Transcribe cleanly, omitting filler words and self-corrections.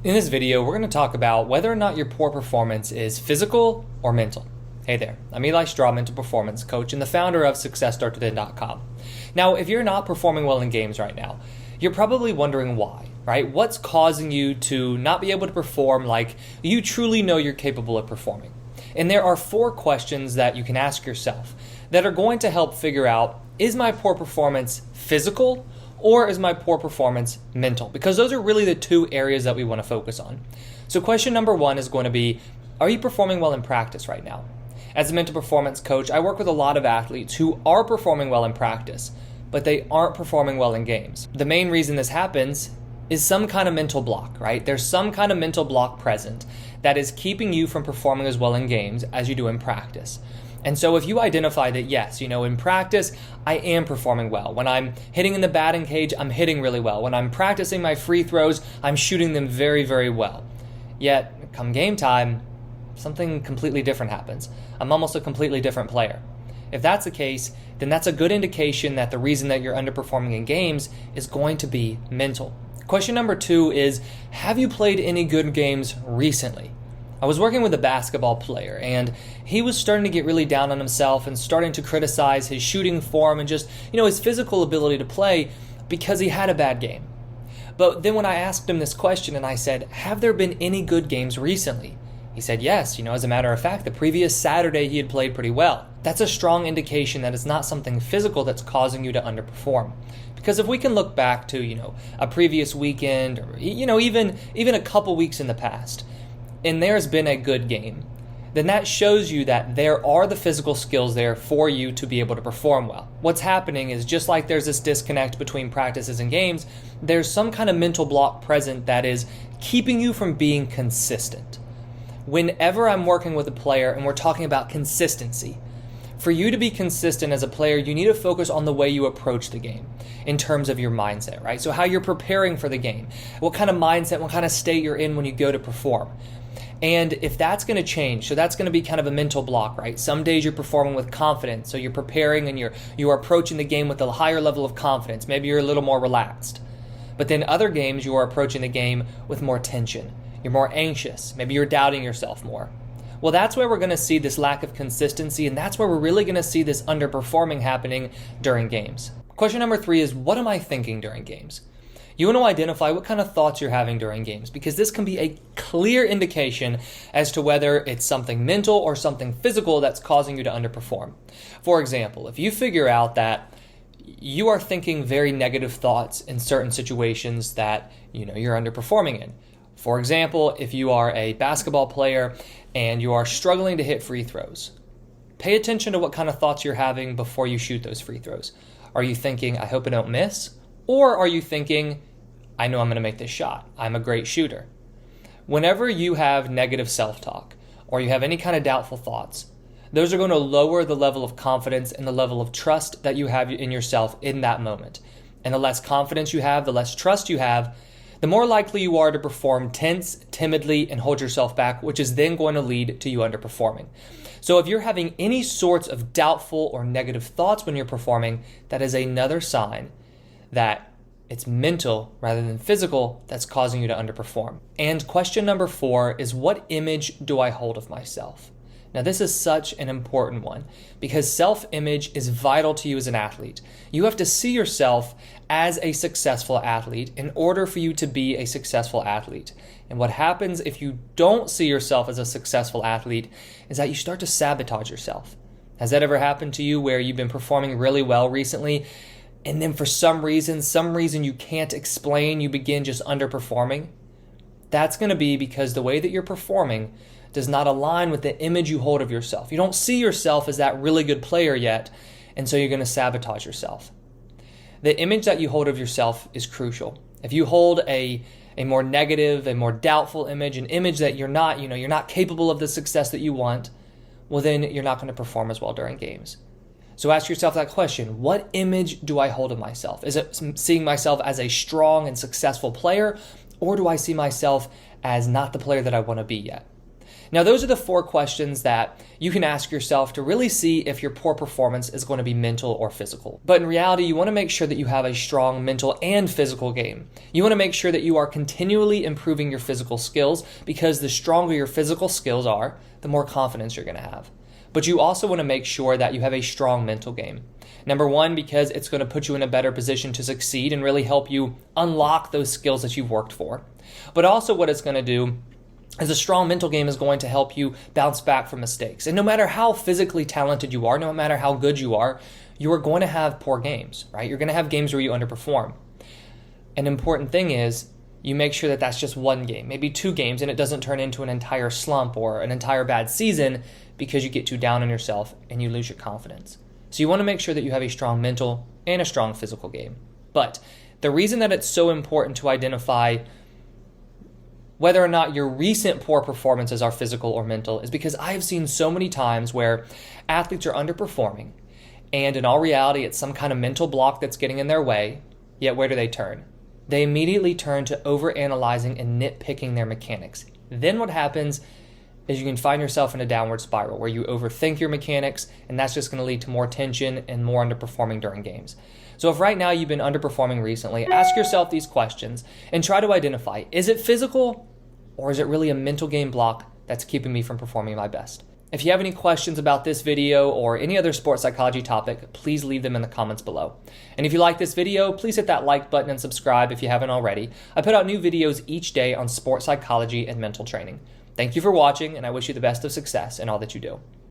In this video, we're going to talk about whether or not your poor performance is physical or mental. Hey there, I'm Eli Straw, mental performance coach and the founder of SuccessStartsWithin.com. Now, if you're not performing well in games right now, you're probably wondering why, right? What's causing you to not be able to perform like you truly know you're capable of performing? And there are 4 questions that you can ask yourself that are going to help figure out, is my poor performance physical or is my poor performance mental? Because those are really the 2 areas that we want to focus on. So question number 1 is going to be, are you performing well in practice right now? As a mental performance coach, I work with a lot of athletes who are performing well in practice, but they aren't performing well in games. The main reason this happens is some kind of mental block, right? There's some kind of mental block present that is keeping you from performing as well in games as you do in practice. And so if you identify that, yes, in practice, I am performing well. When I'm hitting in the batting cage, I'm hitting really well. When I'm practicing my free throws, I'm shooting them very, very well. Yet, come game time, something completely different happens. I'm almost a completely different player. If that's the case, then that's a good indication that the reason that you're underperforming in games is going to be mental. Question number 2 is, have you played any good games recently? I was working with a basketball player, and he was starting to get really down on himself and starting to criticize his shooting form and just, his physical ability to play because he had a bad game. But then when I asked him this question and I said, have there been any good games recently? He said, yes, as a matter of fact, the previous Saturday he had played pretty well. That's a strong indication that it's not something physical that's causing you to underperform. Because if we can look back to, a previous weekend or, even a couple weeks in the past, and there's been a good game, then that shows you that there are the physical skills there for you to be able to perform well. What's happening is, just like there's this disconnect between practices and games, there's some kind of mental block present that is keeping you from being consistent. Whenever I'm working with a player and we're talking about consistency, for you to be consistent as a player, you need to focus on the way you approach the game in terms of your mindset, right? So how you're preparing for the game, what kind of mindset, what kind of state you're in when you go to perform. And if that's going to change, so that's going to be kind of a mental block, right? Some days you're performing with confidence, so you're preparing and you are approaching the game with a higher level of confidence. Maybe you're a little more relaxed. But then other games you are approaching the game with more tension. You're more anxious. Maybe you're doubting yourself more. Well, that's where we're going to see this lack of consistency, and that's where we're really going to see this underperforming happening during games. Question number 3 is, what am I thinking during games? You want to identify what kind of thoughts you're having during games, because this can be a clear indication as to whether it's something mental or something physical that's causing you to underperform. For example, if you figure out that you are thinking very negative thoughts in certain situations that you're underperforming in. For example, if you are a basketball player and you are struggling to hit free throws, pay attention to what kind of thoughts you're having before you shoot those free throws. Are you thinking, I hope I don't miss? Or are you thinking, I know I'm going to make this shot. I'm a great shooter. Whenever you have negative self-talk or you have any kind of doubtful thoughts, those are going to lower the level of confidence and the level of trust that you have in yourself in that moment. And the less confidence you have, the less trust you have, the more likely you are to perform tense, timidly, and hold yourself back, which is then going to lead to you underperforming. So if you're having any sorts of doubtful or negative thoughts when you're performing, that is another sign that it's mental rather than physical that's causing you to underperform. And question number 4 is, what image do I hold of myself? Now, this is such an important one because self-image is vital to you as an athlete. You have to see yourself as a successful athlete in order for you to be a successful athlete. And what happens if you don't see yourself as a successful athlete is that you start to sabotage yourself. Has that ever happened to you where you've been performing really well recently, and then for some reason you can't explain, you begin just underperforming? That's going to be because the way that you're performing does not align with the image you hold of yourself. You don't see yourself as that really good player yet, and so you're going to sabotage yourself. The image that you hold of yourself is crucial. If you hold a more negative, a more doubtful image, an image that you're not capable of the success that you want, well then you're not going to perform as well during games. So ask yourself that question, what image do I hold of myself? Is it seeing myself as a strong and successful player, or do I see myself as not the player that I want to be yet? Now, those are the 4 questions that you can ask yourself to really see if your poor performance is going to be mental or physical. But in reality, you want to make sure that you have a strong mental and physical game. You want to make sure that you are continually improving your physical skills, because the stronger your physical skills are, the more confidence you're going to have. But you also want to make sure that you have a strong mental game. Number 1, because it's going to put you in a better position to succeed and really help you unlock those skills that you've worked for. But also what it's going to do is a strong mental game is going to help you bounce back from mistakes. And no matter how physically talented you are, no matter how good you are going to have poor games, right? You're going to have games where you underperform. An important thing is you make sure that that's just one game, maybe 2 games, and it doesn't turn into an entire slump or an entire bad season because you get too down on yourself and you lose your confidence. So you want to make sure that you have a strong mental and a strong physical game. But the reason that it's so important to identify whether or not your recent poor performances are physical or mental is because I have seen so many times where athletes are underperforming, and in all reality, it's some kind of mental block that's getting in their way, yet where do they turn? They immediately turn to overanalyzing and nitpicking their mechanics. Then what happens is you can find yourself in a downward spiral where you overthink your mechanics, and that's just going to lead to more tension and more underperforming during games. So if right now you've been underperforming recently, ask yourself these questions and try to identify, is it physical or is it really a mental game block that's keeping me from performing my best? If you have any questions about this video or any other sports psychology topic, please leave them in the comments below. And if you like this video, please hit that like button and subscribe if you haven't already. I put out new videos each day on sports psychology and mental training. Thank you for watching, and I wish you the best of success in all that you do.